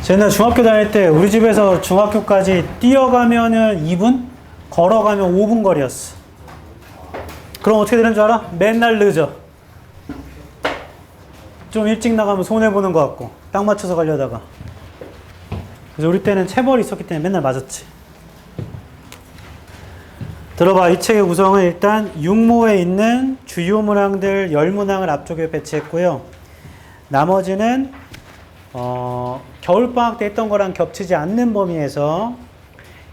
옛날 중학교 다닐 때 우리 집에서 중학교까지 뛰어가면은 2분? 걸어가면 5분 거리였어. 그럼 어떻게 되는 줄 알아? 맨날 늦어. 좀 일찍 나가면 손해보는 것 같고 딱 맞춰서 가려다가. 그래서 우리 때는 체벌이 있었기 때문에 맨날 맞았지. 들어봐. 이 책의 구성은 일단 육모에 있는 주요 문항들 10문항을 앞쪽에 배치했고요. 나머지는 겨울방학 때 했던 거랑 겹치지 않는 범위에서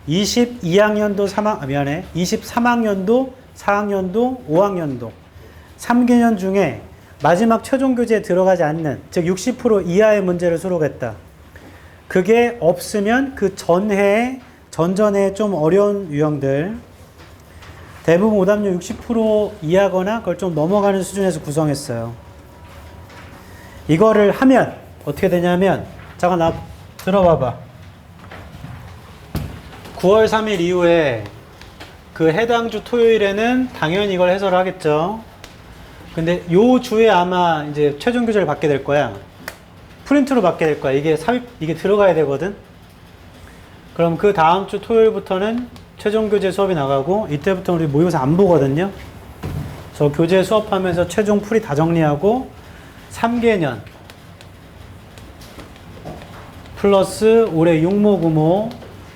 23학년도 4학년도, 5학년도 3개년 중에 마지막 최종 교재에 들어가지 않는, 즉 60% 이하의 문제를 수록했다. 그게 없으면 그 전해에, 전전에 좀 어려운 유형들, 대부분 오답률 60% 이하거나 그걸 좀 넘어가는 수준에서 구성했어요. 이거를 하면 어떻게 되냐면, 잠깐 나 들어봐봐. 9월 3일 이후에 그 해당 주 토요일에는 당연히 이걸 해설을 하겠죠. 근데 요 주에 아마 이제 최종 교재를 받게 될 거야. 프린트로 받게 될 거야. 이게 들어가야 되거든. 그럼 그 다음 주 토요일부터는 최종 교재 수업이 나가고, 이때부터 우리 모의고사 안 보거든요. 저 교재 수업하면서 최종 풀이 다 정리하고 3개년 플러스 올해 육모, 구모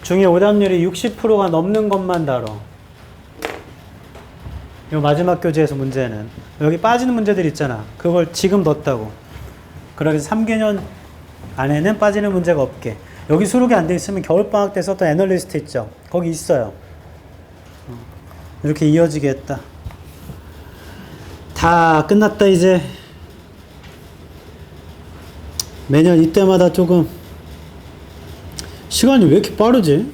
중에 오답률이 60%가 넘는 것만 다뤄. 이 마지막 교재에서 문제는 여기 빠지는 문제들 있잖아. 그걸 지금 넣었다고. 그러기 3개년 안에는 빠지는 문제가 없게. 여기 수록이 안 돼 있으면 겨울방학 때 썼던 애널리스트 있죠. 거기 있어요. 이렇게 이어지게 했다. 다 끝났다 이제. 매년 이때마다 조금 시간이 왜 이렇게 빠르지?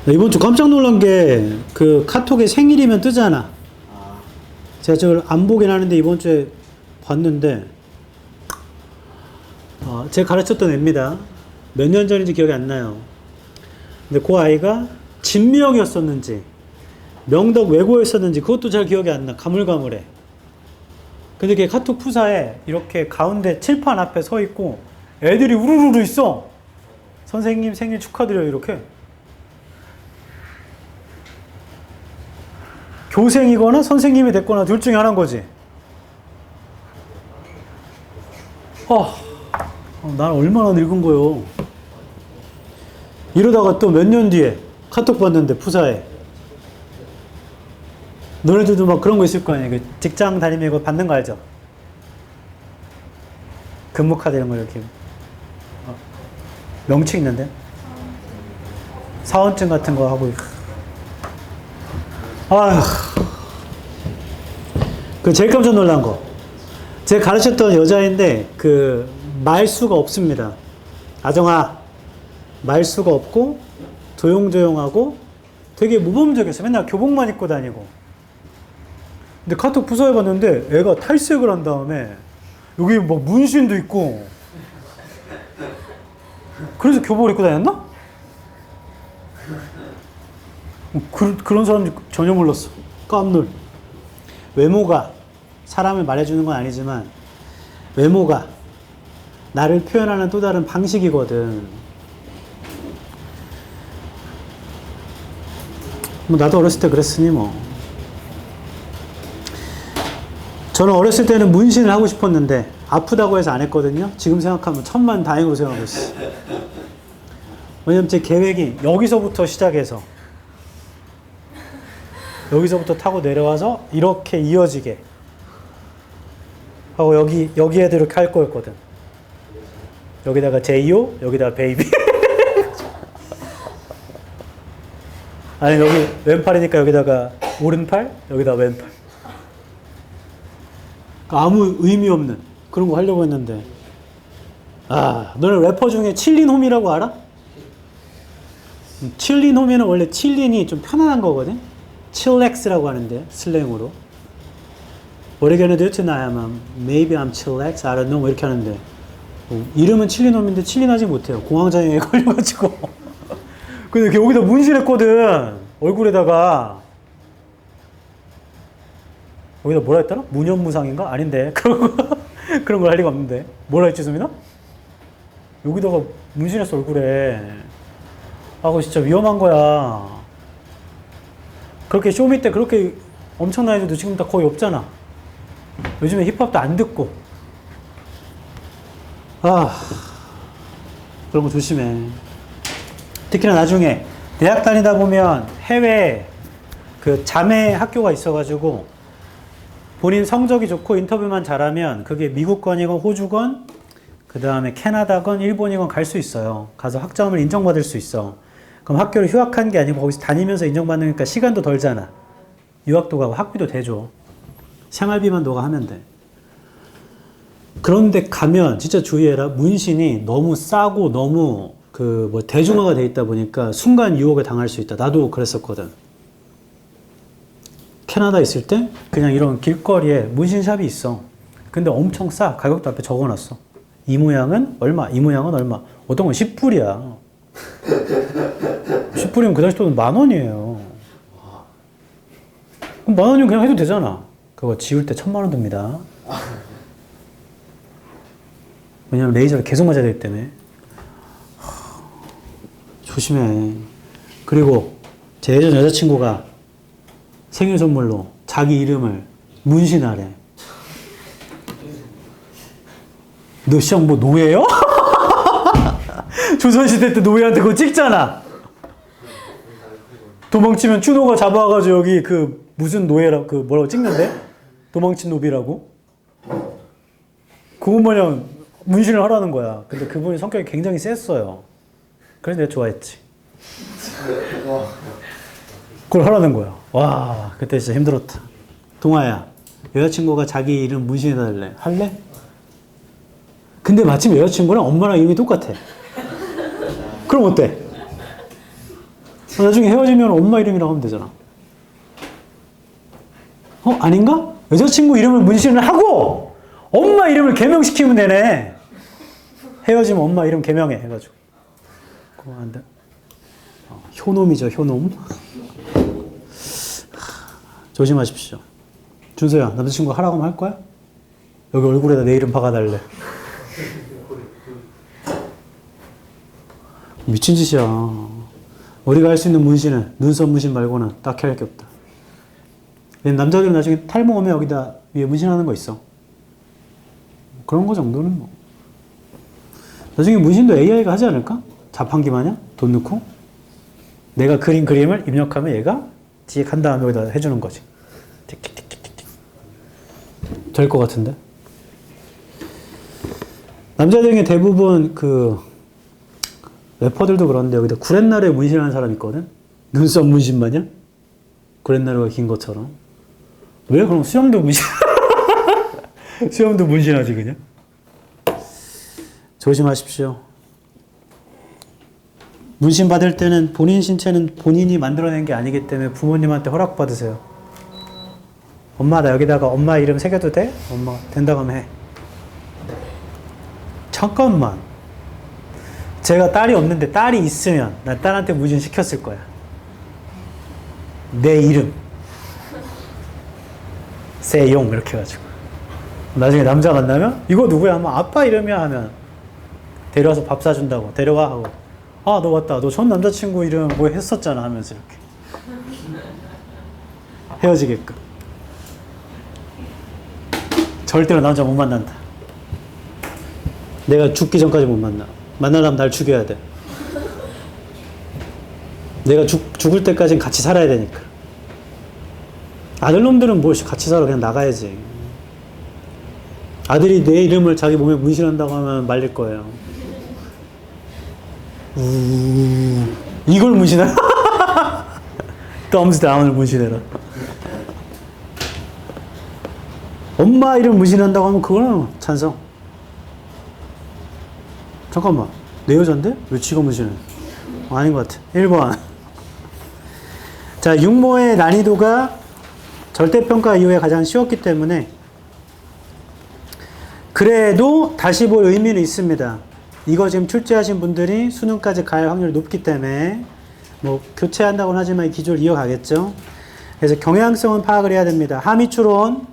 이번 주 깜짝 놀란 게 그 카톡에 생일이면 뜨잖아. 제가 저걸 안 보긴 하는데 이번 주에 봤는데 제가 가르쳤던 애입니다. 몇 년 전인지 기억이 안 나요. 근데 그 아이가 진미영이었었는지 명덕 외고였었는지 그것도 잘 기억이 안 나. 가물가물해. 근데 걔 카톡 푸사에 이렇게 가운데 칠판 앞에 서 있고 애들이 우르르 있어. 선생님 생일 축하드려요 이렇게. 교생이거나 선생님이 됐거나 둘 중에 하나인 거지. 난 얼마나 늙은 거요. 이러다가 또 몇 년 뒤에 카톡 봤는데 푸사에. 너네들도 막 그런 거 있을 거 아니에요. 직장 다니면 이거 받는 거 알죠? 근무카드 이런 거 이렇게. 명칭 있는데? 사원증 같은 거 하고. 아휴. 그 제일 깜짝 놀란 거. 제가 가르쳤던 여자인데, 말수가 없습니다. 아정아. 말수가 없고, 조용조용하고, 되게 모범적이었어요. 맨날 교복만 입고 다니고. 근데 카톡 부서해 봤는데, 애가 탈색을 한 다음에, 여기 뭐 문신도 있고, 그래서 교복을 입고 다녔나? 그런 사람들 전혀 몰랐어. 깜놀. 외모가 사람을 말해주는 건 아니지만 외모가 나를 표현하는 또 다른 방식이거든. 뭐 나도 어렸을 때 그랬으니 뭐. 저는 어렸을 때는 문신을 하고 싶었는데 아프다고 해서 안 했거든요. 지금 생각하면 천만 다행으로 생각하고 있어. 왜냐면 제 계획이 여기서부터 시작해서 여기서부터 타고 내려와서 이렇게 이어지게 하고 여기 애들 이렇게 할 거였거든. 여기다가 제이오, 여기다가 베이비. 아니 여기 왼팔이니까 여기다가 오른팔, 여기다가 왼팔. 아무 의미 없는 그런 거 하려고 했는데. 너는 래퍼 중에 칠린홈이라고 알아? 칠린홈이는 원래 칠린이 좀 편안한 거거든. 칠렉스라고 하는데 슬랭으로. What are you gonna do tonight? Maybe I'm chillax. I don't know. 이렇게 하는데 이름은 칠린홈인데 칠린하지 못해요. 공황장애에 걸려가지고. 근데 여기다 문신했거든. 얼굴에다가. 여기다 뭐라 했더라? 무념무상인가? 아닌데. 그러고 그런 걸 할 리가 없는데. 뭐라 했지, 수민아? 여기다가 문신했어, 얼굴에. 아, 그거 진짜 위험한 거야. 그렇게 쇼미 때 그렇게 엄청난 애들도 지금 다 거의 없잖아. 요즘에 힙합도 안 듣고. 아, 그런 거 조심해. 특히나 나중에 대학 다니다 보면 해외 그 자매 학교가 있어가지고 본인 성적이 좋고 인터뷰만 잘하면 그게 미국건이건 호주건 그 다음에 캐나다건 일본이건 갈 수 있어요. 가서 학점을 인정받을 수 있어. 그럼 학교를 휴학한 게 아니고 거기서 다니면서 인정받으니까 시간도 덜잖아. 유학도 가고 학비도 대줘. 생활비만 너가 하면 돼. 그런데 가면 진짜 주의해라. 문신이 너무 싸고 너무 그 뭐 대중화가 돼 있다 보니까 순간 유혹에 당할 수 있다. 나도 그랬었거든. 캐나다 있을 때 그냥 이런 길거리에 문신샵이 있어. 근데 엄청 싸. 가격도 앞에 적어놨어. 이 모양은 얼마, 이 모양은 얼마. 어떤 건 10불이야. 10불이면 그 당시 돈은 10,000원이에요. 그럼 10,000원이면 그냥 해도 되잖아. 그거 지울 때 1,000,000원 듭니다. 왜냐면 레이저를 계속 맞아야 되기 때문에. 조심해. 그리고 제 예전 여자친구가 생일 선물로 자기 이름을 문신하래. 너 시장 뭐 노예요? 조선시대 때 노예한테 그거 찍잖아. 도망치면 추노가 잡아가지고 여기 그 무슨 노예라고 그 뭐라고 찍는데? 도망친 노비라고? 그거 마냥 문신을 하라는 거야. 근데 그분이 성격이 굉장히 셌어요. 그래서 내가 좋아했지. 그걸 하라는 거야. 와, 그때 진짜 힘들었다. 동아야, 여자친구가 자기 이름 문신해달래. 할래? 근데 마침 여자친구랑 엄마랑 이름이 똑같아. 그럼 어때? 나중에 헤어지면 엄마 이름이라고 하면 되잖아. 아닌가? 여자친구 이름을 문신을 하고 엄마 이름을 개명시키면 되네. 헤어지면 엄마 이름 개명해 해가지고. 그거 안 돼. 효놈이죠, 효놈. 조심하십시오. 준서야, 남자친구가 하라고 하면 할 거야? 여기 얼굴에다 내 이름 박아달래. 미친 짓이야. 우리가 할 수 있는 문신은 눈썹 문신 말고는 딱히 할 게 없다. 남자들은 나중에 탈모 오면 여기다 위에 문신하는 거 있어. 그런 거 정도는 뭐. 나중에 문신도 AI가 하지 않을까? 자판기 마냥? 돈 넣고? 내가 그린 그림을 입력하면 얘가 찍 한 다음에 여기다 해주는 거지. 틱틱틱틱틱. 될 것 같은데? 남자들 중에 대부분 그 래퍼들도 그런데 여기다 구렛나루에 문신하는 사람 있거든? 눈썹 문신 마냥? 구렛나루가 긴 것처럼. 왜 그럼 수염도 문신? 수염도 문신하지 그냥? 조심하십시오. 문신 받을 때는 본인 신체는 본인이 만들어낸 게 아니기 때문에 부모님한테 허락받으세요. 엄마 나 여기다가 엄마 이름 새겨도 돼? 엄마 된다고 하면 해. 잠깐만. 제가 딸이 없는데 딸이 있으면 난 딸한테 문신 시켰을 거야. 내 이름. 세용 이렇게 해가지고. 나중에 남자 만나면 이거 누구야? 하면 아빠 이름이야 하면 데려와서 밥 사준다고 데려와 하고 아 너 맞다 너 전 남자친구 이름 뭐 했었잖아 하면서 이렇게 헤어지게끔. 절대로 남자 못 만난다. 내가 죽기 전까지 못 만나. 만나려면 날 죽여야 돼. 내가 죽을 때까지는 같이 살아야 되니까. 아들놈들은 뭐 같이 살아 그냥 나가야지. 아들이 내 이름을 자기 몸에 문신한다고 하면 말릴 거예요. 이걸 문신해? 또 아무튼 아무를 문신해라. 엄마 이름 문신한다고 하면 그거는 찬성. 잠깐만 내 여잔데? 왜 지가 문신해? 아닌 것 같아. 1번. 자, 육모의 난이도가 절대평가 이후에 가장 쉬웠기 때문에 그래도 다시 볼 의미는 있습니다. 이거 지금 출제하신 분들이 수능까지 갈 확률이 높기 때문에 뭐 교체한다고는 하지만 이 기조를 이어가겠죠. 그래서 경향성은 파악을 해야 됩니다. 함의 추론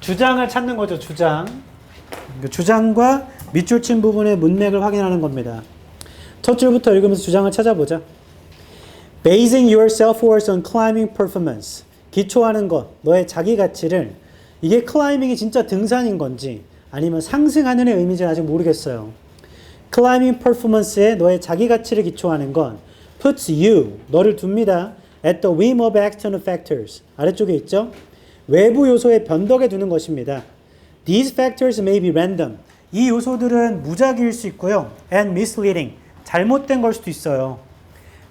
주장을 찾는 거죠. 주장. 그 주장과 밑줄 친 부분의 문맥을 확인하는 겁니다. 첫 줄부터 읽으면서 주장을 찾아보자. Basing your self-worth on climbing performance. 기초하는 것, 너의 자기 가치를 이게 클라이밍이 진짜 등산인 건지 아니면 상승하는 의 의미인지는 아직 모르겠어요. climbing performance에 너의 자기 가치를 기초하는 건 puts you, 너를 둡니다. at the whim of external factors. 아래쪽에 있죠? 외부 요소의 변덕에 두는 것입니다. These factors may be random. 이 요소들은 무작위일 수 있고요. and misleading. 잘못된 걸 수도 있어요.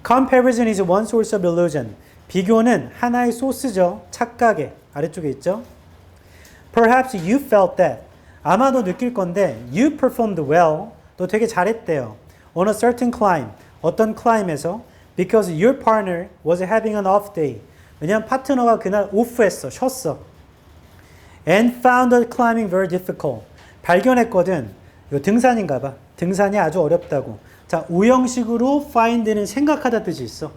Comparison is one source of illusion. 비교는 하나의 소스죠. 착각의. 아래쪽에 있죠? Perhaps you felt that. 아마 너 느낄 건데 you performed well. 너 되게 잘했대요. On a certain climb. 어떤 클라임에서 because your partner was having an off day. 왜냐면 파트너가 그날 오프했어. 쉬었어. And found the climbing very difficult. 발견했거든. 이거 등산인가 봐. 등산이 아주 어렵다고. 자, 우형식으로 find는 생각하다 뜻이 있어.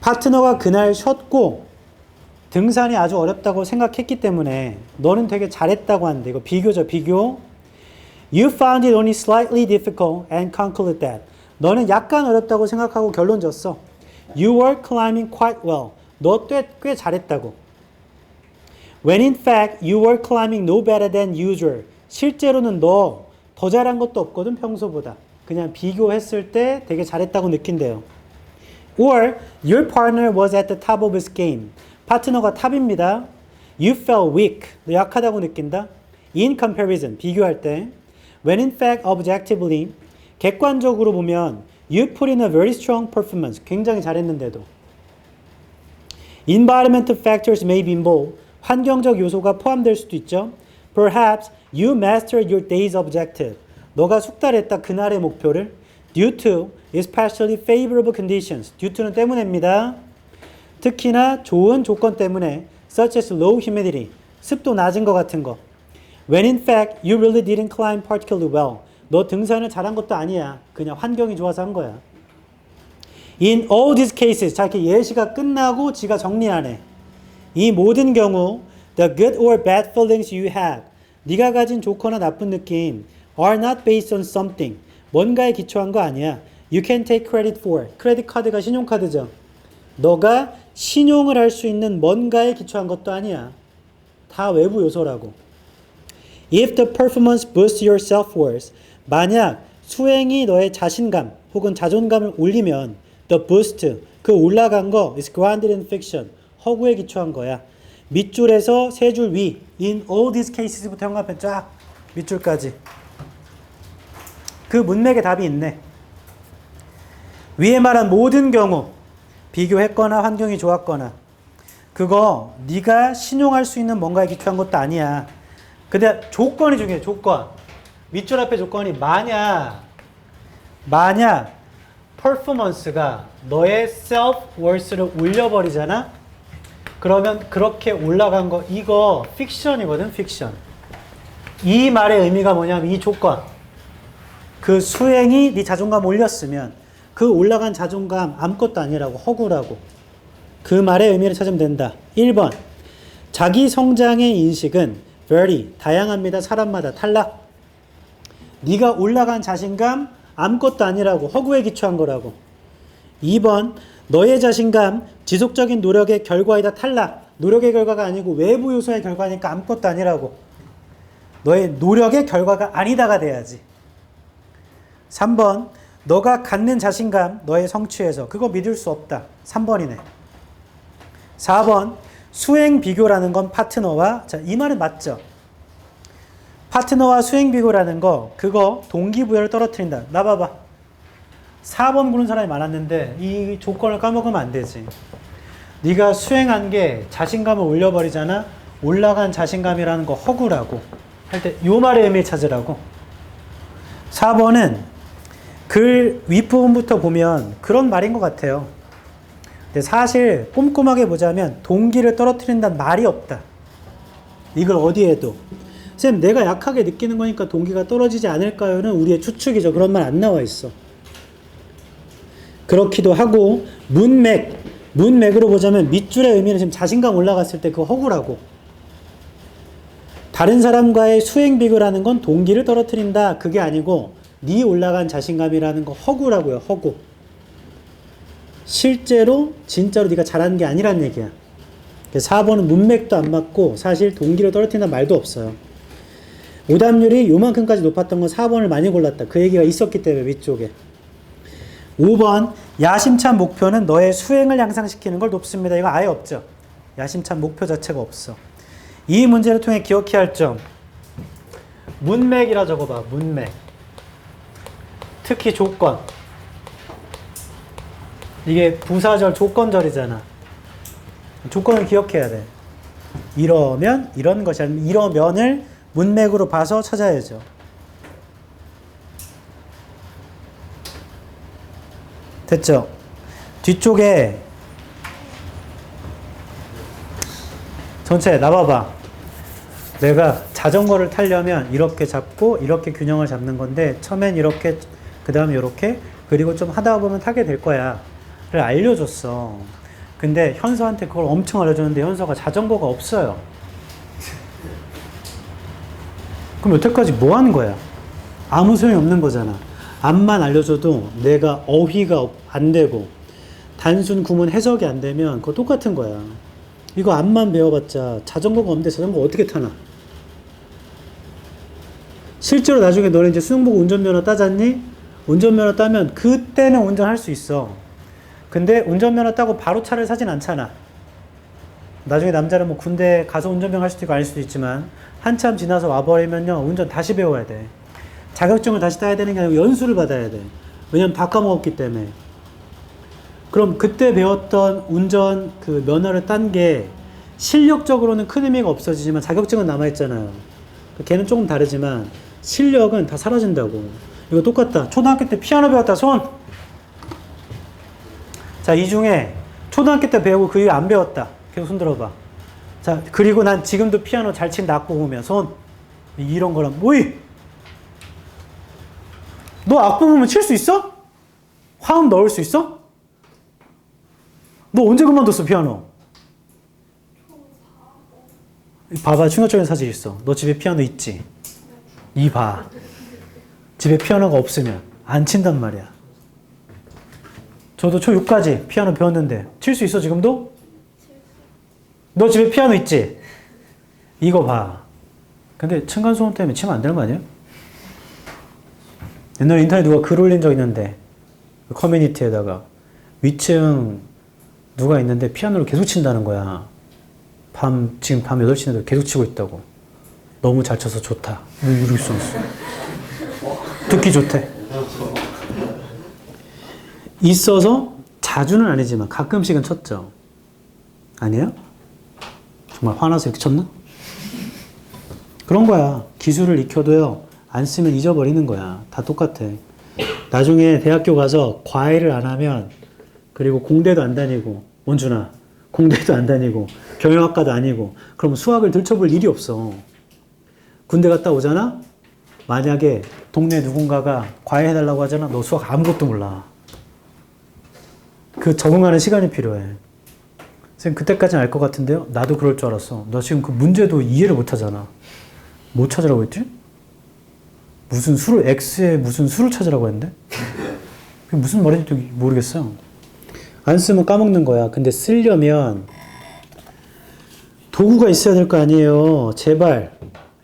파트너가 그날 쉬었고 등산이 아주 어렵다고 생각했기 때문에 너는 되게 잘했다고 하는데 이거 비교죠, 비교. You found it only slightly difficult and concluded that. 너는 약간 어렵다고 생각하고 결론 졌어. You were climbing quite well. 너 꽤 잘했다고. When in fact you were climbing no better than usual. 실제로는 너 더 잘한 것도 없거든 평소보다. 그냥 비교했을 때 되게 잘했다고 느낀대요. Or your partner was at the top of his game. 파트너가 탑입니다. You felt weak. 너 약하다고 느낀다. In comparison. 비교할 때. When in fact objectively. 객관적으로 보면 you put in a very strong performance. 굉장히 잘했는데도. Environmental factors may be involved. 환경적 요소가 포함될 수도 있죠. Perhaps you mastered your day's objective. 너가 숙달했다 그날의 목표를 due to especially favorable conditions. due to는 때문에입니다. 특히나 좋은 조건 때문에 such as low humidity. 습도 낮은 것 같은 거. When in fact you really didn't climb particularly well. 너 등산을 잘한 것도 아니야. 그냥 환경이 좋아서 한 거야. In all these cases. 자, 이렇게 예시가 끝나고 지가 정리하네. 이 모든 경우 the good or bad feelings you have. 네가 가진 좋거나 나쁜 느낌 are not based on something. 뭔가에 기초한 거 아니야. You can take credit for. 크레딧 카드가 신용카드죠. 너가 신용을 할 수 있는 뭔가에 기초한 것도 아니야. 다 외부 요소라고. If the performance boosts your self-worth. 만약 수행이 너의 자신감 혹은 자존감을 올리면 the boost, 그 올라간 거 is grounded in fiction. 허구에 기초한 거야. 밑줄에서 세 줄 위 in all these cases부터 형광펜 쫙 밑줄까지. 그 문맥에 답이 있네. 위에 말한 모든 경우 비교했거나 환경이 좋았거나 그거 네가 신용할 수 있는 뭔가에 기초한 것도 아니야. 근데 조건이 중요해. 조건. 밑줄 앞에 조건이 만약 퍼포먼스가 너의 self-worth를 올려버리잖아? 그러면 그렇게 올라간 거 이거 픽션이거든. 픽션. 이 말의 의미가 뭐냐면 이 조건. 그 수행이 네 자존감 올렸으면 그 올라간 자존감 아무것도 아니라고. 허구라고. 그 말의 의미를 찾으면 된다. 1번. 자기 성장의 인식은 very 다양합니다. 사람마다 탈락. 네가 올라간 자신감 아무것도 아니라고. 허구에 기초한 거라고. 2번. 너의 자신감 지속적인 노력의 결과이다. 탈락. 노력의 결과가 아니고 외부 요소의 결과니까 아무것도 아니라고. 너의 노력의 결과가 아니다가 돼야지. 3번. 너가 갖는 자신감 너의 성취에서 그거 믿을 수 없다. 3번이네. 4번. 수행 비교라는 건 파트너와 자, 이 말은 맞죠? 파트너와 수행 비교라는 거 그거 동기부여를 떨어뜨린다. 나 봐봐. 4번 고른 사람이 많았는데 이 조건을 까먹으면 안 되지. 네가 수행한 게 자신감을 올려버리잖아. 올라간 자신감이라는 거 허구라고. 할 때 요 말의 의미를 찾으라고. 4번은 글 윗부분부터 보면 그런 말인 것 같아요. 근데 사실 꼼꼼하게 보자면 동기를 떨어뜨린다는 말이 없다. 이걸 어디에도. 쌤, 내가 약하게 느끼는 거니까 동기가 떨어지지 않을까요는 우리의 추측이죠. 그런 말 안 나와 있어. 그렇기도 하고 문맥으로 보자면 밑줄의 의미는 지금 자신감 올라갔을 때 그거 허구라고. 다른 사람과의 수행 비교라는 건 동기를 떨어뜨린다. 그게 아니고 네 올라간 자신감이라는 거 허구라고요. 허구. 실제로 진짜로 네가 잘하는 게 아니란 얘기야. 4번은 문맥도 안 맞고 사실 동기를 떨어뜨린다는 말도 없어요. 오답률이 요만큼까지 높았던 건 4번을 많이 골랐다. 그 얘기가 있었기 때문에 위쪽에. 5번 야심찬 목표는 너의 수행을 향상시키는 걸 돕습니다. 이거 아예 없죠. 야심찬 목표 자체가 없어. 이 문제를 통해 기억해야 할 점. 문맥이라 적어봐. 문맥. 특히 조건. 이게 부사절 조건절이잖아. 조건을 기억해야 돼. 이러면 이런 것이 아니면 이러면을 문맥으로 봐서 찾아야죠. 됐죠? 뒤쪽에 전체 나봐봐. 내가 자전거를 타려면 이렇게 잡고 이렇게 균형을 잡는 건데 처음엔 이렇게 그 다음에 이렇게 그리고 좀 하다 보면 타게 될 거야 를 알려줬어. 근데 현서한테 그걸 엄청 알려줬는데 현서가 자전거가 없어요. 그럼 여태까지 뭐 하는 거야? 아무 소용이 없는 거잖아. 앞만 알려줘도 내가 어휘가 안 되고 단순 구문 해석이 안 되면 그거 똑같은 거야. 이거 앞만 배워봤자 자전거가 없는데 자전거 어떻게 타나? 실제로 나중에 너네 이제 수능 보고 운전면허 따잖니? 운전면허 따면 그때는 운전할 수 있어. 근데 운전면허 따고 바로 차를 사진 않잖아. 나중에 남자는 뭐 군대 가서 운전병 할 수도 있고 아닐 수도 있지만 한참 지나서 와버리면요 운전 다시 배워야 돼. 자격증을 다시 따야 되는 게 아니고 연수를 받아야 돼. 왜냐면 다 까먹었기 때문에. 그럼 그때 배웠던 운전 그 면허를 딴 게 실력적으로는 큰 의미가 없어지지만 자격증은 남아있잖아요. 걔는 조금 다르지만 실력은 다 사라진다고. 이거 똑같다. 초등학교 때 피아노 배웠다 손. 자, 이 중에 초등학교 때 배우고 그 이후에 안 배웠다. 계속 손 들어봐. 자, 그리고 난 지금도 피아노 잘 친다. 악보 보면 손. 이런 거랑 뭐이? 너 악보 보면 칠 수 있어? 화음 넣을 수 있어? 너 언제 그만뒀어 피아노? 봐봐 충격적인 사실 있어. 너 집에 피아노 있지? 이 봐. 집에 피아노가 없으면 안 친단 말이야. 저도 초6까지 피아노 배웠는데 칠 수 있어 지금도? 너 집에 피아노 있지? 이거 봐. 근데 층간소음 때문에 치면 안 되는 거 아니에요? 옛날에 인터넷 누가 글 올린 적 있는데 커뮤니티에다가 위층 누가 있는데 피아노를 계속 친다는 거야. 지금 밤 8시인데도 계속 치고 있다고. 너무 잘 쳐서 좋다. 이러고 있었어. 듣기 좋대. 있어서 자주는 아니지만 가끔씩은 쳤죠. 아니에요? 정말 화나서 이렇게 쳤나? 그런 거야. 기술을 익혀도요. 안 쓰면 잊어버리는 거야. 다 똑같아. 나중에 대학교 가서 과외를 안 하면 그리고 공대도 안 다니고 원준아 공대도 안 다니고 경영학과도 아니고 그럼 수학을 들춰볼 일이 없어. 군대 갔다 오잖아? 만약에 동네 누군가가 과외해달라고 하잖아? 너 수학 아무것도 몰라. 그 적응하는 시간이 필요해. 선생님 그때까지는 알 것 같은데요? 나도 그럴 줄 알았어. 나 지금 그 문제도 이해를 못 하잖아. 뭐 찾으라고 했지? 무슨 수를 X에 무슨 수를 찾으라고 했는데? 그게 무슨 말인지 모르겠어. 안 쓰면 까먹는 거야. 근데 쓰려면 도구가 있어야 될 거 아니에요. 제발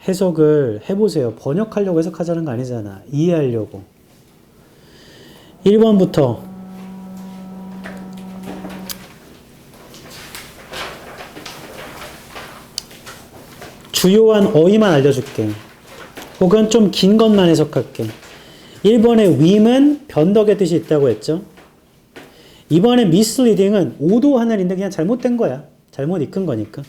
해석을 해보세요. 번역하려고 해석하자는 거 아니잖아. 이해하려고. 1번부터 주요한 어휘만 알려줄게. 혹은 좀 긴 것만 해석할게. 1번에 윈은 변덕의 뜻이 있다고 했죠. 2번에 misleading은 오도하는 인데 그냥 잘못된 거야. 잘못 익힌 거니까.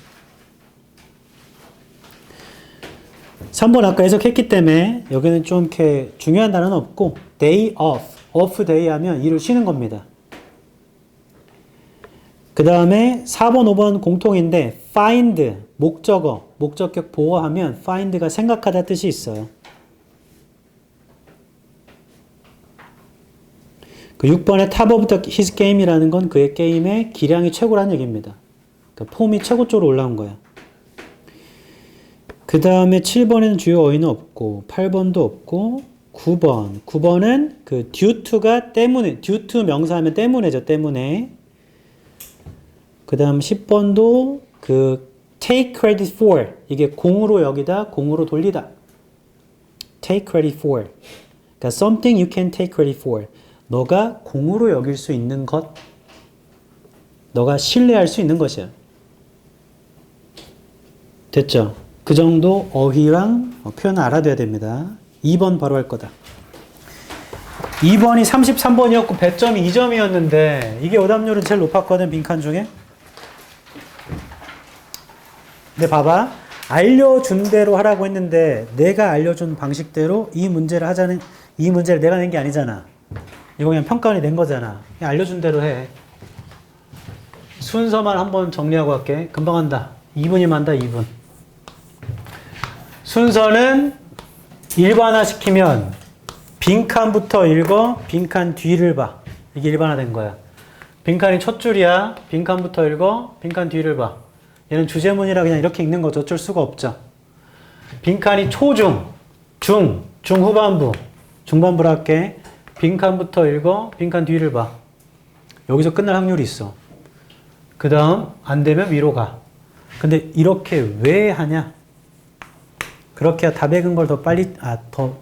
3번 아까 해석했기 때문에 여기는 좀 이렇게 중요한 단어는 없고 day off day 하면 일을 쉬는 겁니다. 그 다음에 4번, 5번 공통인데 find, 목적어, 목적격 보어하면 find가 생각하다 뜻이 있어요. 그 6번에 top of his game이라는 건 그의 게임의 기량이 최고라는 얘기입니다. 그러니까 폼이 최고 쪽으로 올라온 거야. 그 다음에 7번에는 주요 어휘는 없고 8번도 없고 9번은 그 due to가 때문에 due to 명사하면 때문에죠. 때문에. 그 다음 10번도 그 take credit for 이게 공으로 여기다 공으로 돌리다. take credit for 그러니까 something you can take credit for 너가 공으로 여길 수 있는 것 너가 신뢰할 수 있는 것이야. 됐죠? 그 정도 어휘랑 표현을 알아둬야 됩니다. 2번 바로 할 거다. 2번이 33번이었고 배점이 2점이었는데 이게 오답률은 제일 높았거든 빈칸 중에. 근데 봐봐. 알려준 대로 하라고 했는데 내가 알려준 방식대로 이 문제를 하자는 이 문제를 내가 낸 게 아니잖아. 이거 그냥 평가원이 낸 거잖아. 그냥 알려준 대로 해. 순서만 한번 정리하고 갈게. 금방 한다. 2분이면 한다. 2분. 순서는 일반화시키면 빈칸부터 읽어, 빈칸 뒤를 봐. 이게 일반화된 거야. 빈칸이 첫 줄이야. 빈칸부터 읽어, 빈칸 뒤를 봐. 얘는 주제문이라 그냥 이렇게 읽는 거죠. 어쩔 수가 없죠. 빈칸이 초중, 중후반부, 중반부라 할게. 빈칸부터 읽어, 빈칸 뒤를 봐. 여기서 끝날 확률이 있어. 그 다음 안 되면 위로 가. 근데 이렇게 왜 하냐? 그렇게 답 읽은 걸 더 빨리,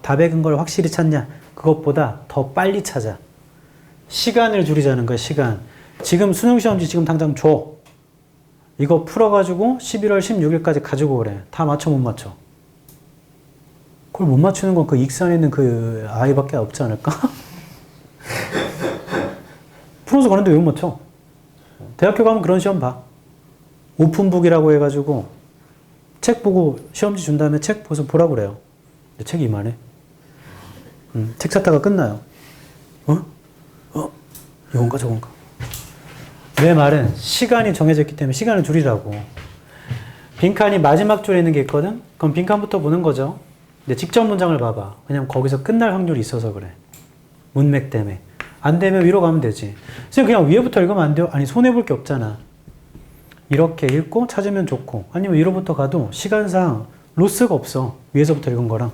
답 읽은 걸 확실히 찾냐? 그것보다 더 빨리 찾아. 시간을 줄이자는 거야, 시간. 지금 수능시험지 지금 당장 줘. 이거 풀어가지고 11월 16일까지 가지고 오래. 다 맞춰, 못 맞춰? 그걸 못 맞추는 건 그 익산에 있는 그 아이밖에 없지 않을까? 풀어서 가는데 왜 못 맞춰? 대학교 가면 그런 시험 봐. 오픈북이라고 해가지고 책 보고 시험지 준 다음에 책 보라고 그래요. 근데 책이 이만해. 책 찾다가 끝나요. 이건가 저건가? 내 말은 시간이 정해져 있기 때문에 시간을 줄이라고. 빈칸이 마지막 줄에 있는 게 있거든? 그럼 빈칸부터 보는 거죠. 근데 직접 문장을 봐봐. 왜냐면 거기서 끝날 확률이 있어서 그래. 문맥 때문에. 안 되면 위로 가면 되지. 그냥 위에부터 읽으면 안 돼요? 아니, 손해볼 게 없잖아. 이렇게 읽고 찾으면 좋고, 아니면 위로부터 가도 시간상 로스가 없어. 위에서부터 읽은 거랑.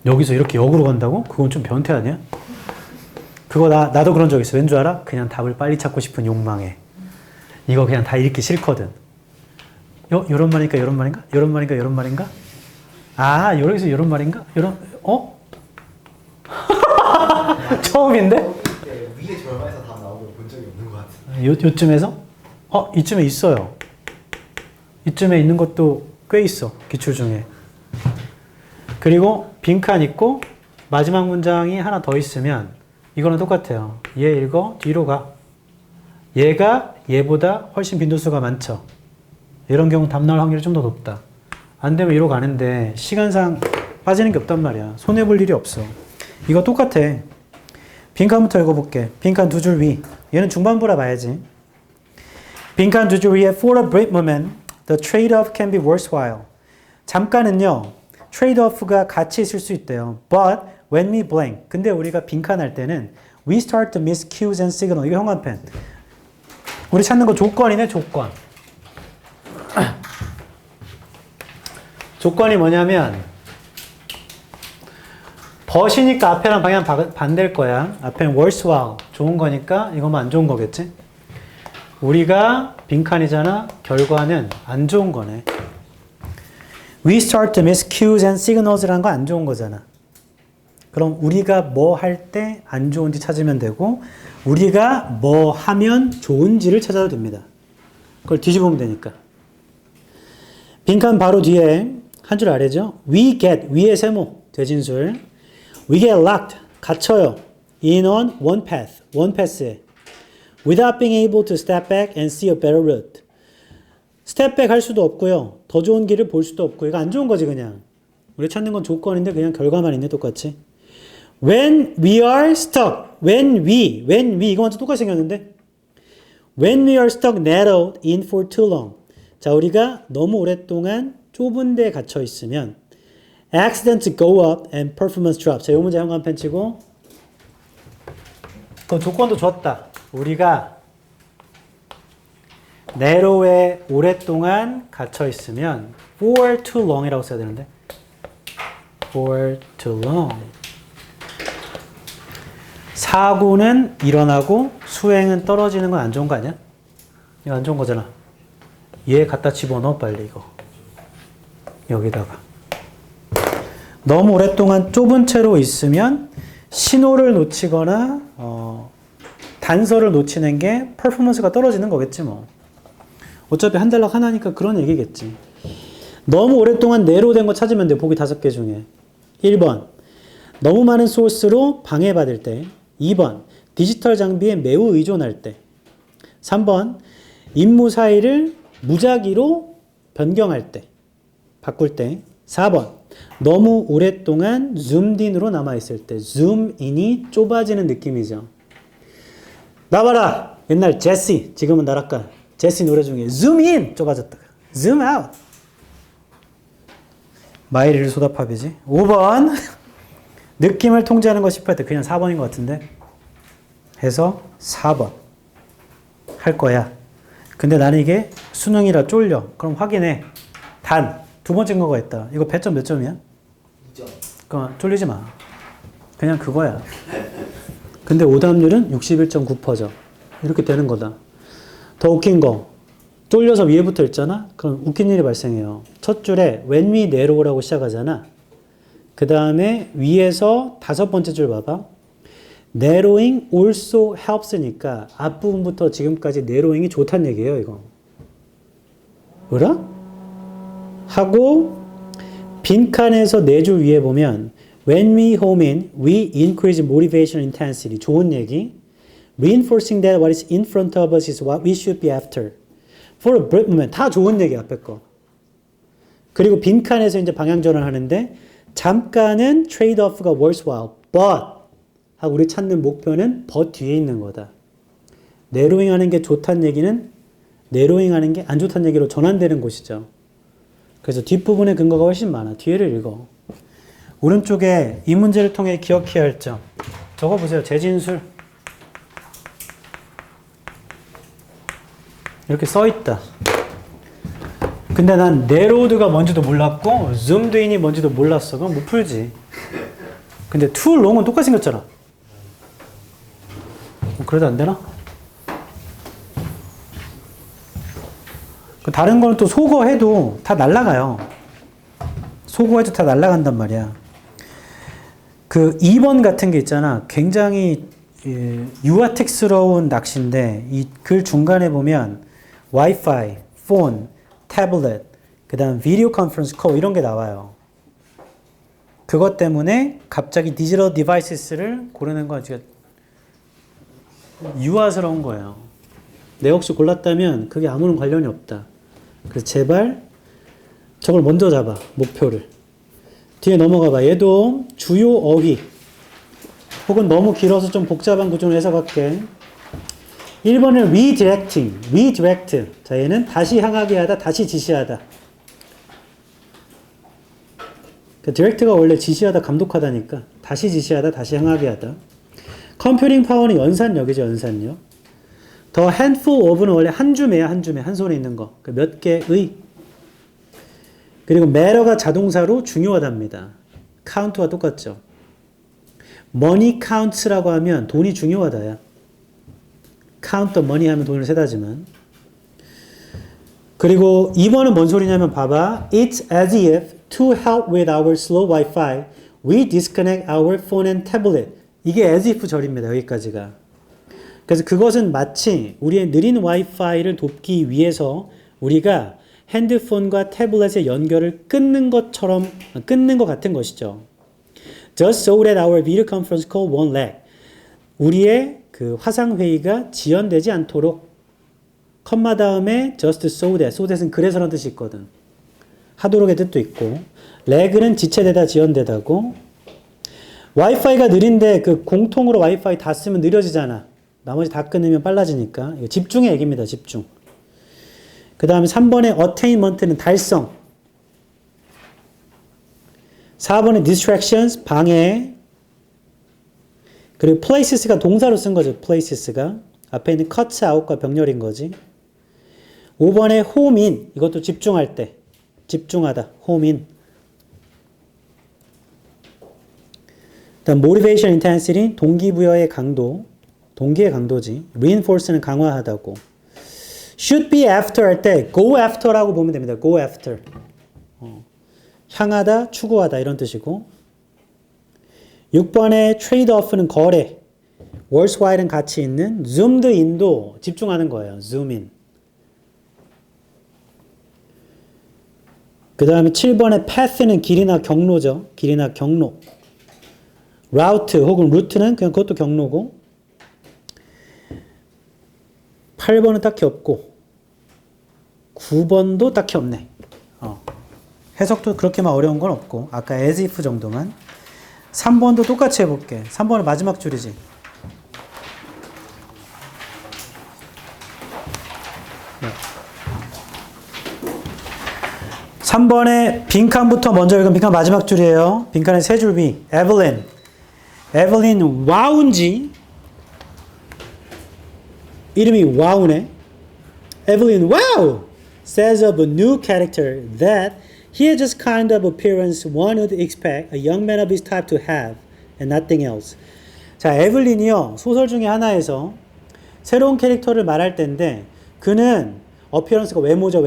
여기서 이렇게 역으로 간다고? 그건 좀 변태 아니야? 그거 나도 그런 적 있어. 왠 줄 알아? 그냥 답을 빨리 찾고 싶은 욕망에. 이거 그냥 다 읽기 싫거든. 요런 말인가, 요런 말인가? 요런 말인가, 요런 말인가? 여기서 요런 말인가? 처음인데? 위에 절반에서 답 나오고 본 적이 없는 것 같은데. 요쯤에서? 이쯤에 있어요. 이쯤에 있는 것도 꽤 있어. 기출 중에. 그리고 빈칸 있고 마지막 문장이 하나 더 있으면 이거는 똑같아요. 얘 읽어, 뒤로 가. 얘가 얘보다 훨씬 빈도수가 많죠. 이런 경우 답 나올 확률이 좀 더 높다. 안 되면 위로 가는데 시간상 빠지는 게 없단 말이야. 손해볼 일이 없어. 이거 똑같아. 빈칸부터 읽어볼게. 빈칸 두 줄 위. 얘는 중반부라 봐야지. 빈칸 두 줄 위에 For a brief moment, the trade-off can be worthwhile. 잠깐은요. trade-off가 같이 있을 수 있대요. But when we blank. 근데 우리가 빈칸 할 때는 we start to miss cues and signal. 이거 형광펜. 우리 찾는 거 조건이네, 조건. 조건이 뭐냐면 버시니까 앞에랑 방향 반대일 거야. 앞에는 worthwhile. 좋은 거니까 이거면 안 좋은 거겠지? 우리가 빈칸이잖아. 결과는 안 좋은 거네. We start to miss cues and signals라는 거 안 좋은 거잖아. 그럼 우리가 뭐 할 때 안 좋은지 찾으면 되고 우리가 뭐 하면 좋은지를 찾아도 됩니다. 그걸 뒤집으면 되니까. 빈칸 바로 뒤에 한 줄 아래죠. We get, 위의 세모, 대진술. We get locked, 갇혀요. In on one path, one path에. Without being able to step back and see a better route. 스텝 백 할 수도 없고요. 더 좋은 길을 볼 수도 없고. 이거 안 좋은 거지 그냥. 우리 찾는 건 조건인데 그냥 결과만 있네 똑같이. When we are stuck. When we 이거 완전 똑같이 생겼는데. When we are stuck narrowed in for too long. 자, 우리가 너무 오랫동안 좁은 데에 갇혀 있으면 accidents go up and performance drops. 자, 이 문제 형광펜 치고 그 조건도 줬다. 우리가 narrow에 오랫동안 갇혀 있으면 for too long이라고 써야 되는데 for too long. 사고는 일어나고 수행은 떨어지는 건 안 좋은 거 아니야? 이거 안 좋은 거잖아. 얘 갖다 집어넣어 빨리 이거. 여기다가. 너무 오랫동안 좁은 채로 있으면 신호를 놓치거나 단서를 놓치는 게 퍼포먼스가 떨어지는 거겠지 뭐. 어차피 한 달락 하나니까 그런 얘기겠지. 너무 오랫동안 내로된 거 찾으면 돼. 보기 5개 중에. 1번. 너무 많은 소스로 방해받을 때. 2번. 디지털 장비에 매우 의존할 때. 3번. 임무 사이를 무작위로 변경할 때. 바꿀 때. 4번. 너무 오랫동안 줌인으로 남아있을 때. 줌인이 좁아지는 느낌이죠. 나봐라! 옛날 제시, 지금은 나랄까. 제시 노래 중에 줌인! 좁아졌다. 줌아웃! 마이리를 소다팝이지. 5번. 느낌을 통제하는 거 싶을 때 그냥 4번인 것 같은데. 해서 4번. 할 거야. 근데 나는 이게 수능이라 쫄려. 그럼 확인해. 단. 2번 찍은 거가 있다. 이거 배점 몇 점이야? 2점. 그럼 쫄리지 마. 그냥 그거야. 근데 오답률은 61.9%죠. 이렇게 되는 거다. 더 웃긴 거. 쫄려서 위에부터 읽잖아? 그럼 웃긴 일이 발생해요. 첫 줄에 when we narrow라고 시작하잖아. 그 다음에 위에서 5번째 줄 봐봐. narrowing also helps니까 앞부분부터 지금까지 narrowing이 좋다는 얘기예요, 이거. 뭐라? 하고 빈칸에서 4줄 위에 보면 when we home in, we increase motivation intensity. 좋은 얘기. Reinforcing that what is in front of us is what we should be after. For a brief moment. 다 좋은 얘기 앞에 거. 그리고 빈칸에서 이제 방향전환을 하는데 잠깐은 trade-off가 worthwhile. But 하고 우리 찾는 목표는 but 뒤에 있는 거다. 내로잉 하는 게 좋다는 얘기는 내로잉 하는 게 안 좋다는 얘기로 전환되는 곳이죠. 그래서 뒷부분의 근거가 훨씬 많아. 뒤에를 읽어. 오른쪽에 이 문제를 통해 기억해야 할 점. 적어보세요. 재진술. 이렇게 써있다. 근데 난 narrowed가 뭔지도 몰랐고 zoomed in이 뭔지도 몰랐어. 그럼 못 풀지. 근데 too long은 똑같이 생겼잖아. 그래도 안 되나? 다른 거는 또 소거해도 다 날아가요. 소거해도 다 날아간단 말이야. 그 2번 같은 게 있잖아. 굉장히 유아틱스러운 낚시인데 이 글 중간에 보면 와이파이, 폰, 태블릿, 그 다음 비디오 컨퍼런스 콜 이런 게 나와요. 그것 때문에 갑자기 디지털 디바이스를 고르는 건 진짜 유아스러운 거예요. 내 혹시 골랐다면 그게 아무런 관련이 없다. 그래서 제발 저걸 먼저 잡아. 목표를. 뒤에 넘어가 봐. 얘도 주요 어휘 혹은 너무 길어서 좀 복잡한 구조로 해석할게. 1번은 redirecting, redirect. 자, 얘는 다시 향하게 하다, 다시 지시하다. 그 디렉트가 원래 지시하다, 감독하다니까. 다시 지시하다, 다시 향하게 하다. 컴퓨팅 파워는 연산력이죠, 연산력. 더 handful of는 원래 한 줌이에요, 한 줌에. 한 손에 있는 거. 그 몇 개의. 그리고 matter가 자동사로 중요하답니다. count와 똑같죠. money counts라고 하면 돈이 중요하다야. count the money 하면 돈을 세다지만. 그리고 2번은 뭔 소리냐면 봐봐. It's as if to help with our slow Wi-Fi, we disconnect our phone and tablet. 이게 as if 절입니다. 여기까지가. 그래서 그것은 마치 우리의 느린 와이파이를 돕기 위해서 우리가 핸드폰과 태블릿의 연결을 끊는 것처럼, 끊는 것 같은 것이죠. Just so that our video conference call won't lag. 우리의 그 화상회의가 지연되지 않도록 컴마 다음에 just so that, so that은 그래서라는 뜻이 있거든. 하도록의 뜻도 있고 lag는 지체되다 지연되다고. 와이파이가 느린데 그 공통으로 와이파이 다 쓰면 느려지잖아. 나머지 다 끊으면 빨라지니까. 이거 집중의 얘기입니다. 집중. 그 다음에 3번의 attainment는 달성. 4번의 distractions, 방해. 그리고 places가 동사로 쓴 거죠. places가. 앞에 있는 cuts out과 병렬인 거지. 5번에 home in. 이것도 집중할 때. 집중하다. home in. 다음 motivation intensity. 동기부여의 강도. 동기의 강도지. reinforce는 강화하다고. should be after 할 때 go after라고 보면 됩니다. go after. 향하다, 추구하다 이런 뜻이고. 6번에 trade off는 거래. worthwhile은 가치 있는. zoomed in도 집중하는 거예요. zoom in. 그 다음에 7번에 path는 길이나 경로죠. 길이나 경로. route 혹은 route는 그냥 그것도 경로고. 8번은 딱히 없고 9번도 딱히 없네. 해석도 그렇게만 어려운 건 없고 아까 as if 정도만. 3번도 똑같이 해볼게. 3번은 마지막 줄이지. 네. 3번에 빈칸부터 먼저 읽은 빈칸 마지막 줄이에요. 빈칸의 세 줄 위. 에블린. 에블린 와운지. 이름이 와우네. Evelyn wow says of a new character that he has just kind of appearance one would expect a young man of his type to have and nothing else. 자, 에블린이요. 소설 중에 하나에서 새로운 캐릭터를 말할 때인데 그는 appearance가 외모죠.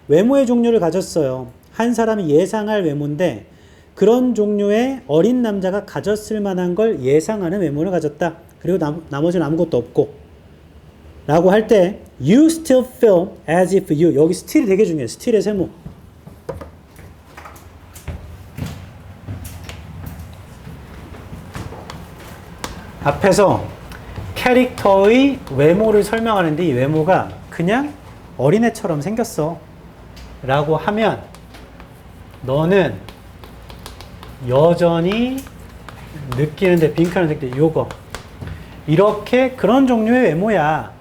외모의 종류를 가졌어요. 한 사람이 예상할 외모인데 그런 종류의 어린 남자가 가졌을 만한 걸 예상하는 외모를 가졌다. 그리고 나머지는 아무것도 없고 라고 할 때 you still feel as if you. 여기 still이 되게 중요해요. still의 세모. 앞에서 캐릭터의 외모를 설명하는데 이 외모가 그냥 어린애처럼 생겼어 라고 하면 너는 여전히 느끼는데 빈칸을 느낄 때 요거 이렇게 그런 종류의 외모야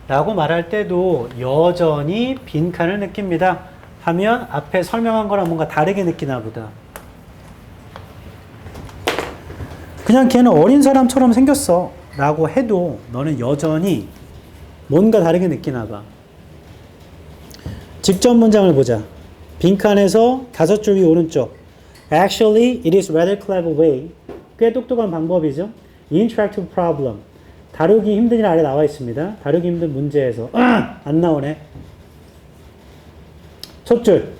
라고 말할 때도 여전히 빈칸을 느낍니다 하면 앞에 설명한 거랑 뭔가 다르게 느끼나 보다. 그냥 걔는 어린 사람처럼 생겼어 라고 해도 너는 여전히 뭔가 다르게 느끼나 봐. 직접 문장을 보자. 빈칸에서 5줄 위 오른쪽. Actually, it is rather clever way. 꽤 똑똑한 방법이죠. Interactive problem. 다루기 힘든 일 아래 나와 있습니다. 다루기 힘든 문제에서 안 나오네. 첫 줄.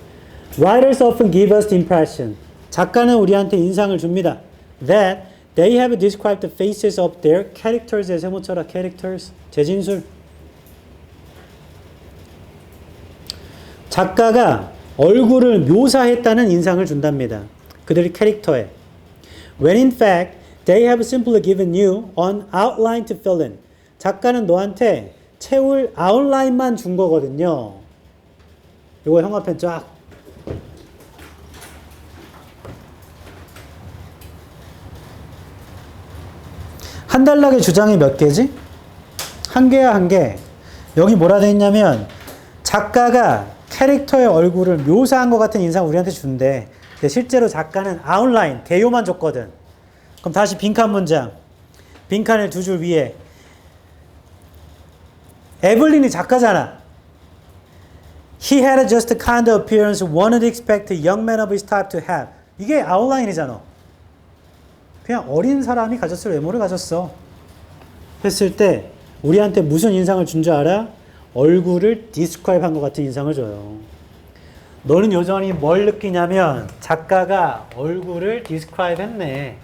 Writers often give us the impression. 작가는 우리한테 인상을 줍니다. That they have described the faces of their characters의 세모쳐라. characters. 재진술. 작가가 얼굴을 묘사했다는 인상을 준답니다. 그들의 캐릭터에. When in fact, they have simply given you an outline to fill in. 작가는 너한테 채울 아웃라인만 준 거거든요. 이거 형광펜 쫙. 한 단락의 주장이 몇 개지? 한 개야, 한 개. 여기 뭐라 돼 있냐면 작가가 캐릭터의 얼굴을 묘사한 것 같은 인상을 우리한테 준대. 근데 실제로 작가는 아웃라인, 개요만 줬거든. 그럼 다시 빈칸 문장. 빈칸의 2줄 위에. 에블린이 작가잖아. He had just the kind of appearance one would expect a young man of his type to have. 이게 아웃라인이잖아. 그냥 어린 사람이 가졌을 외모를 가졌어. 했을 때 우리한테 무슨 인상을 준 줄 알아? 얼굴을 디스크라이브 한 것 같은 인상을 줘요. 너는 여전히 뭘 느끼냐면 작가가 얼굴을 디스크라이브 했네.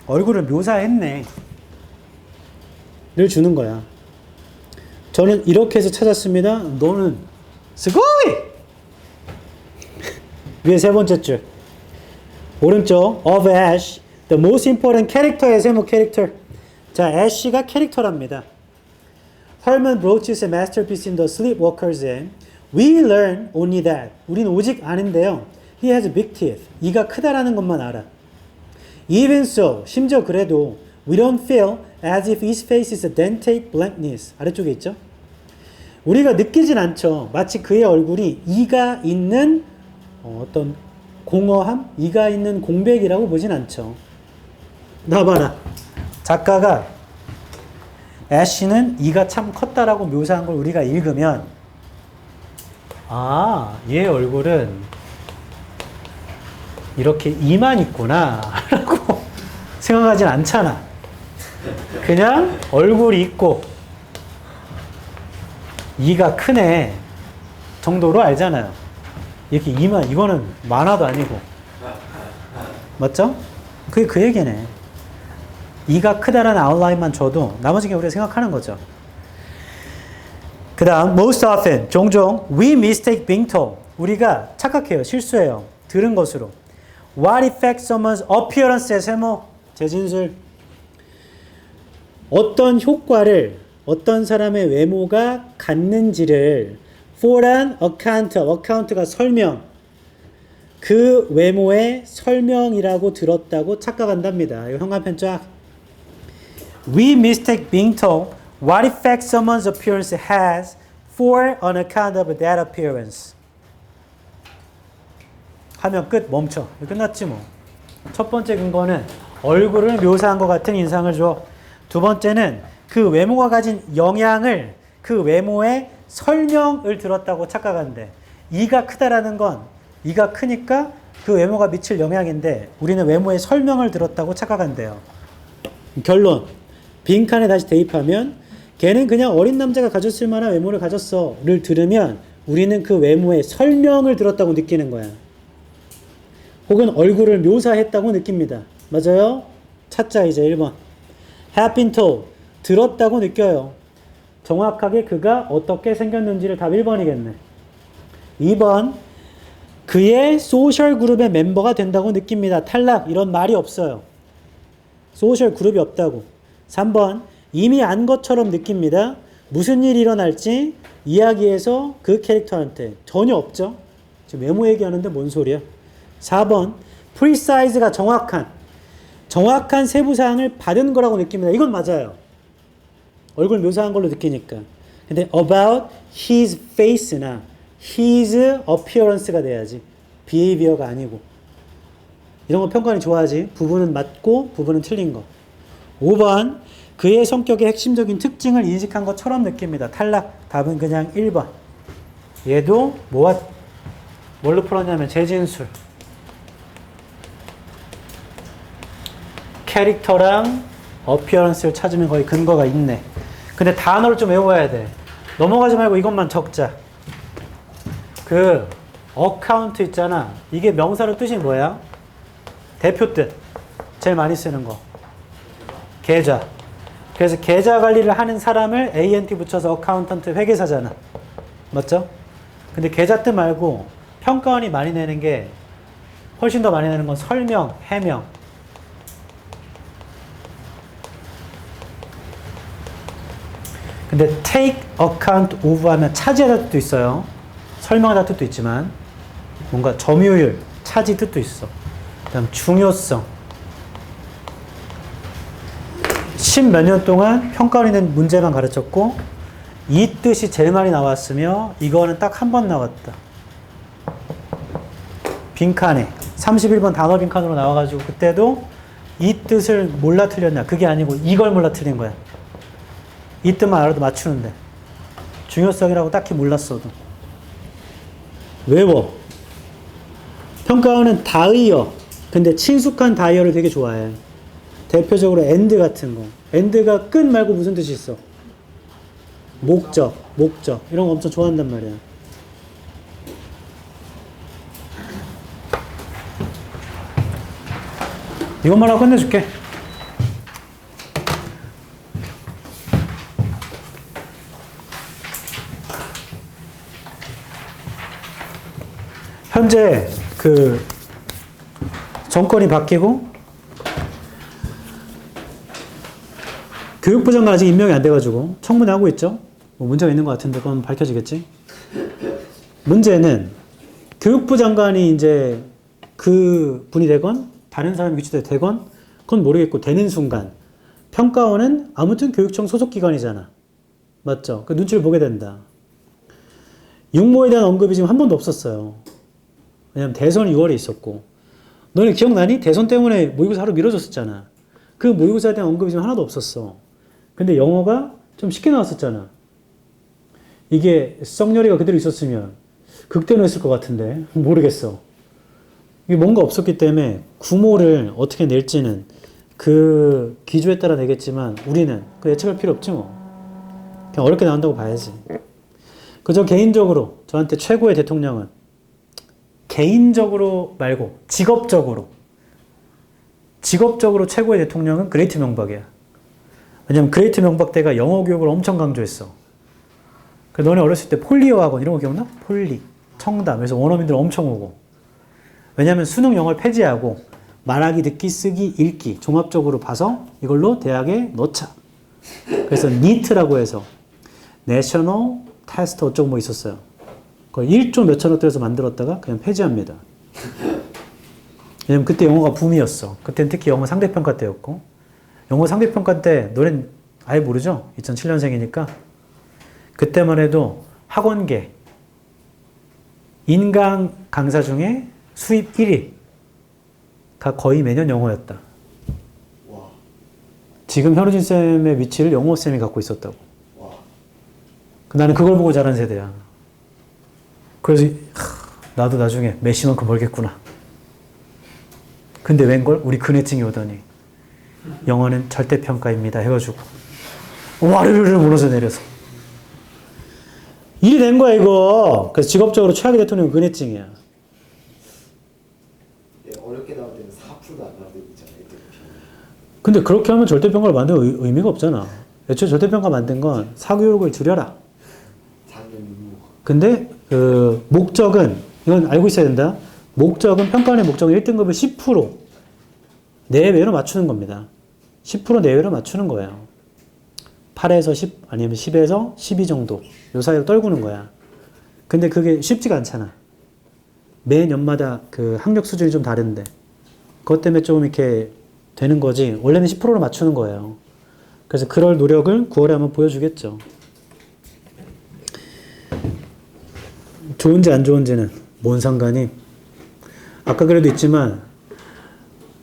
얼굴을 묘사했네. 를 주는 거야. 저는 이렇게 해서 찾았습니다. 너는 스고이! 위에 세 번째 줄. 오른쪽 of Ash, the most important character의 세모 캐릭터. 자, Ash가 캐릭터랍니다. Herman Broch's masterpiece in The Sleepwalkers에 We learn only that. 우린 오직 아는데요. He has big teeth. 이가 크다라는 것만 알아. Even so, 심지어 그래도 We don't feel as if his face is a dentate blankness. 아래쪽에 있죠? 우리가 느끼진 않죠. 마치 그의 얼굴이 이가 있는 어떤 공허함? 이가 있는 공백이라고 보진 않죠. 나 봐라. 작가가 애쉬는 이가 참 컸다라고 묘사한 걸 우리가 읽으면 아, 얘 얼굴은 이렇게 이만 있구나 라고 생각하진 않잖아. 그냥 얼굴이 있고 이가 크네 정도로 알잖아요. 이렇게 이만, 이거는 만화도 아니고. 맞죠? 그게 그 얘기네. 이가 크다라는 아웃라인만 줘도 나머지 게 우리가 생각하는 거죠. 그 다음 most often, 종종 we mistake being told, 우리가 착각해요, 실수해요, 들은 것으로. What affects someone's appearance의 세모, 재진술. 어떤 효과를 어떤 사람의 외모가 갖는지를 for an account, account가 설명, 그 외모의 설명이라고 들었다고 착각한답니다. 이거 현관편 쫙. We mistake being told what effect someone's appearance has for on account of that appearance. 하면 끝, 멈춰. 끝났지 뭐. 첫 번째 근거는 얼굴을 묘사한 것 같은 인상을 줘. 두 번째는 그 외모가 가진 영향을, 그 외모의 설명을 들었다고 착각한대. 이가 크다라는 건 이가 크니까 그 외모가 미칠 영향인데 우리는 외모의 설명을 들었다고 착각한대요. 결론. 빈칸에 다시 대입하면 걔는 그냥 어린 남자가 가졌을 만한 외모를 가졌어를 들으면 우리는 그 외모의 설명을 들었다고 느끼는 거야. 혹은 얼굴을 묘사했다고 느낍니다. 맞아요? 찾자 이제 1번. have been told. 들었다고 느껴요. 정확하게 그가 어떻게 생겼는지를 답 1번이겠네. 2번. 그의 소셜 그룹의 멤버가 된다고 느낍니다. 탈락. 이런 말이 없어요. 소셜 그룹이 없다고. 3번. 이미 안 것처럼 느낍니다. 무슨 일이 일어날지 이야기에서 그 캐릭터한테 전혀 없죠. 지금 외모 얘기하는데 뭔 소리야. 4번. precise가 정확한 세부사항을 받은 거라고 느낍니다. 이건 맞아요. 얼굴 묘사한 걸로 느끼니까. 근데 about his face나 his appearance가 돼야지. behavior가 아니고. 이런 거 평가원이 좋아하지. 부분은 맞고 부분은 틀린 거. 5번. 그의 성격의 핵심적인 특징을 인식한 것처럼 느낍니다. 탈락. 답은 그냥 1번. 얘도 뭘로 풀었냐면 재진술. 캐릭터랑 어피어런스를 찾으면 거의 근거가 있네. 근데 단어를 좀 외워야 돼. 넘어가지 말고 이것만 적자. 그 어카운트 있잖아. 이게 명사로 뜻이 뭐야? 대표 뜻. 제일 많이 쓰는 거. 계좌. 그래서 계좌 관리를 하는 사람을 ANT 붙여서 어카운턴트 회계사잖아. 맞죠? 근데 계좌 뜻 말고 평가원이 많이 내는 게 훨씬 더 많이 내는 건 설명, 해명. 근데 take account of 하면 차지하다 뜻도 있어요. 설명하다 뜻도 있지만 뭔가 점유율, 차지 뜻도 있어. 그 다음 중요성. 10몇 년 동안 평가원이 낸 문제만 가르쳤고 이 뜻이 제일 많이 나왔으며 이거는 딱 한 번 나왔다. 빈칸에 31번 단어 빈칸으로 나와가지고 그때도 이 뜻을 몰라 틀렸냐. 그게 아니고 이걸 몰라 틀린 거야. 이 뜻만 알아도 맞추는데 중요성이라고 딱히 몰랐어도 외워. 평가원은 다이어. 근데 친숙한 다이어를 되게 좋아해. 대표적으로 and 같은 거. and가 끝 말고 무슨 뜻이 있어? 목적 이런 거 엄청 좋아한단 말이야. 이것만 하고 끝내줄게. 현재 그 정권이 바뀌고 교육부 장관 아직 임명이 안 돼가지고 청문회 하고 있죠. 뭐 문제가 있는 것 같은데 그건 밝혀지겠지. 문제는 교육부 장관이 이제 그 분이 되건 다른 사람이 교체되건 그건 모르겠고 되는 순간 평가원은 아무튼 교육청 소속기관이잖아. 맞죠? 그 눈치를 보게 된다. 육모에 대한 언급이 지금 한 번도 없었어요. 왜냐면 대선이 6월에 있었고 너네 기억나니? 대선 때문에 모의고사 하루 미뤄졌었잖아. 그 모의고사에 대한 언급이 지금 하나도 없었어. 근데 영어가 좀 쉽게 나왔었잖아. 이게 썩녀리가 그대로 있었으면 극대노 했을 것 같은데 모르겠어. 이게 뭔가 없었기 때문에 구모를 어떻게 낼지는 그 기조에 따라 내겠지만 우리는 그 예측할 필요 없지 뭐. 그냥 어렵게 나온다고 봐야지. 그저 개인적으로 저한테 최고의 대통령은 개인적으로 말고 직업적으로 최고의 대통령은 그레이트 명박이야. 왜냐면 그레이트 명박 때가 영어 교육을 엄청 강조했어. 그래서 너네 어렸을 때 폴리어 학원 이런 거 기억나? 폴리, 청담. 그래서 원어민들 엄청 오고. 왜냐면 수능 영어를 폐지하고 말하기, 듣기, 쓰기, 읽기 종합적으로 봐서 이걸로 대학에 넣자. 그래서 니트라고 해서 내셔널 테스트 어쩌고 뭐 있었어요. 그걸 1조 몇천억 들여서 만들었다가 그냥 폐지합니다. 왜냐면 그때 영어가 붐이었어. 그때는 특히 영어 상대평가 때였고. 영어 상대평가 때 노래는 아예 모르죠? 2007년생이니까. 그때만 해도 학원계 인강 강사 중에 수입 1위가 거의 매년 영어였다. 와. 지금 현우진 쌤의 위치를 영어 쌤이 갖고 있었다고. 와. 나는 그걸 보고 자란 세대야. 그래서 나도 나중에 메시만큼 벌겠구나. 근데 웬걸? 우리 근혜증이 오더니 영어는 절대평가입니다 해가지고 와르르르 무너져 내려서 일이 된 거야 이거. 그래서 직업적으로 최악의 대통령은 근혜증이야. 어렵게 나올 때는 4%도 안 나올 때 있잖아요. 근데 그렇게 하면 절대평가를 만든 의미가 없잖아. 애초에 절대평가 만든 건 사교육을 줄여라. 작년 임무. 근데 그 목적은 이건 알고 있어야 된다. 목적은 평가원의 목적은 1등급을 10% 내외로 맞추는 겁니다. 10% 내외로 맞추는 거예요. 8에서 10 아니면 10에서 12 정도 요 사이로 떨구는 거야. 근데 그게 쉽지가 않잖아. 매년마다 그 학력 수준이 좀 다른데 그것 때문에 좀 이렇게 되는 거지. 원래는 10%로 맞추는 거예요. 그래서 그럴 노력을 9월에 한번 보여주겠죠. 좋은지 안 좋은지는 뭔 상관이. 아까 그래도 있지만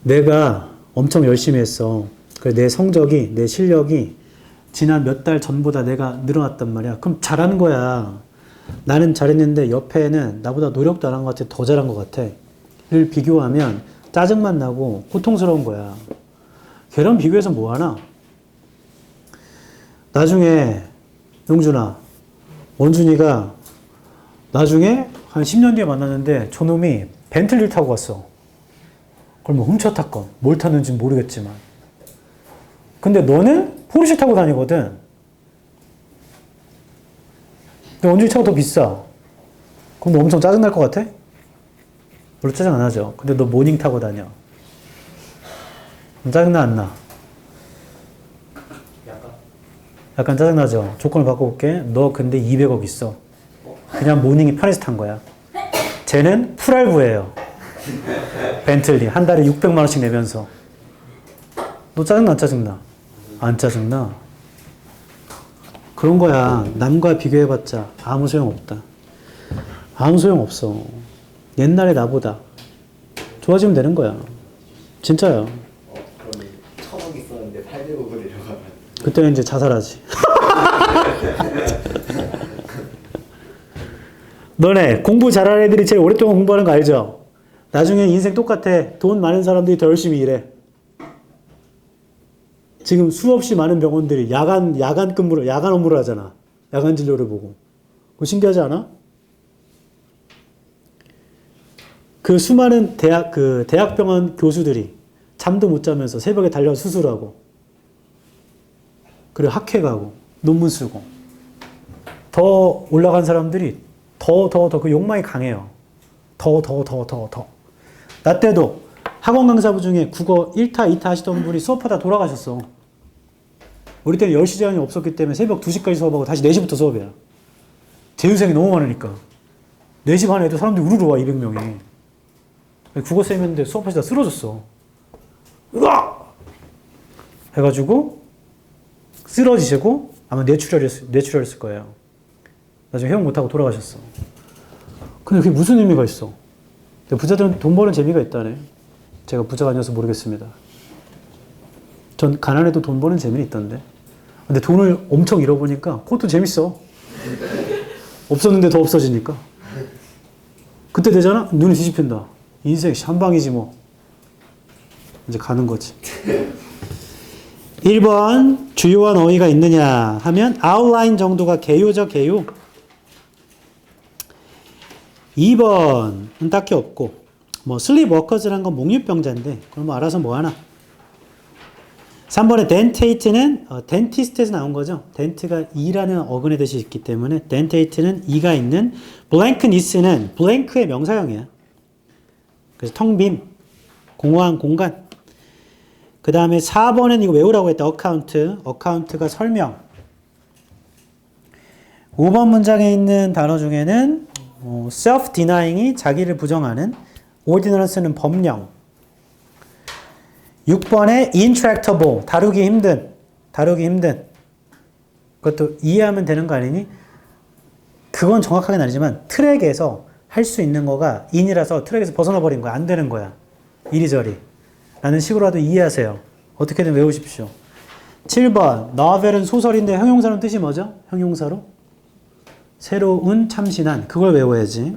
내가 엄청 열심히 했어. 그래서 내 성적이, 내 실력이 지난 몇 달 전보다 내가 늘어났단 말이야. 그럼 잘하는 거야. 나는 잘했는데 옆에는 나보다 노력도 안 한 것 같아. 더 잘한 것 같아. 를 비교하면 짜증만 나고 고통스러운 거야. 걔랑 비교해서 뭐하나? 나중에 용준아, 원준이가 나중에 한 10년 뒤에 만났는데 저놈이 벤틀리를 타고 왔어. 그걸 뭐 훔쳐 탔건 뭘 탔는지 모르겠지만. 근데 너는 포르쉐 타고 다니거든. 근데 원준이 차가 더 비싸. 그럼 너 엄청 짜증날 것 같아? 별로 짜증 안 나죠. 근데 너 모닝 타고 다녀. 짜증나 안 나? 약간 짜증나죠. 조건을 바꿔볼게. 너 근데 200억 있어. 그냥 모닝이 편해서 탄 거야. 쟤는 풀알부예요. 벤틀리 한 달에 600만 원씩 내면서. 너 짜증나 안 짜증나? 안 짜증나? 그런 거야. 남과 비교해봤자 아무 소용없다. 아무 소용없어. 옛날에 나보다 좋아지면 되는 거야. 진짜요. 그러면 1,000억 있었는데 800억으로 내려가면. 그때는 이제 자살하지. 너네 공부 잘하는 애들이 제일 오랫동안 공부하는 거 알죠? 나중에 인생 똑같아. 돈 많은 사람들이 더 열심히 일해. 지금 수없이 많은 병원들이 야간 업무를 하잖아. 야간 진료를 보고. 그거 신기하지 않아? 그 수많은 대학병원 교수들이 잠도 못 자면서 새벽에 달려서 수술하고, 그리고 학회 가고, 논문 쓰고, 더 올라간 사람들이 더 그 욕망이 강해요. 더. 나 때도 학원 강사부 중에 국어 1타, 2타 하시던 분이 수업하다 돌아가셨어. 우리 때는 10시 제한이 없었기 때문에 새벽 2시까지 수업하고 다시 4시부터 수업이야. 재유생이 너무 많으니까. 4시 반에 애들 사람들이 우르르 와, 200명이. 국어쌤 했는데 수업하시다 쓰러졌어. 으악! 해가지고 쓰러지시고 아마 뇌출혈했을 거예요. 나중에 회복 못하고 돌아가셨어. 근데 그게 무슨 의미가 있어? 부자들은 돈 버는 재미가 있다네. 제가 부자가 아니어서 모르겠습니다. 전 가난해도 돈 버는 재미는 있던데. 근데 돈을 엄청 잃어보니까 그것도 재밌어. 없었는데 더 없어지니까. 그때 되잖아? 눈이 뒤집힌다. 인생 한 방이지 뭐. 이제 가는 거지. 1번 주요한 어휘가 있느냐 하면 아웃라인 정도가 개요죠, 개요. 2번은 딱히 없고 뭐 슬립 워커즈란 건 목류병자인데 그럼 뭐 알아서 뭐 하나. 3번의 덴테이트는 덴티스트에서 나온 거죠. 덴트가 E라는 어근의 뜻이 있기 때문에 덴테이트는 E가 있는 블랭크니스는 블랭크의 명사형이야. 그래서 텅빔, 공허한 공간. 그 다음에 4번은 이거 외우라고 했다. 어카운트. 어카운트가 설명. 5번 문장에 있는 단어 중에는 self-denying이 자기를 부정하는, ordinarance는 법령. 6번에 intractable, 다루기 힘든. 그것도 이해하면 되는 거 아니니? 그건 정확하게는 아니지만 트랙에서 할 수 있는 거가 in이라서 트랙에서 벗어나 버린 거야. 안 되는 거야. 이리저리. 라는 식으로라도 이해하세요. 어떻게든 외우십시오. 7번 novel은 소설인데 형용사는 뜻이 뭐죠? 형용사로? 새로운, 참신한. 그걸 외워야지.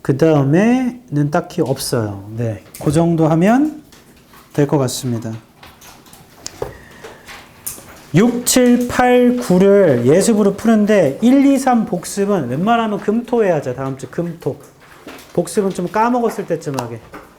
그 다음에는 딱히 없어요. 네, 그 정도 하면 될 것 같습니다. 6, 7, 8, 9를 예습으로 푸는데 1, 2, 3 복습은 웬만하면 금토에 하자. 다음 주 금토. 복습은 좀 까먹었을 때쯤 하게.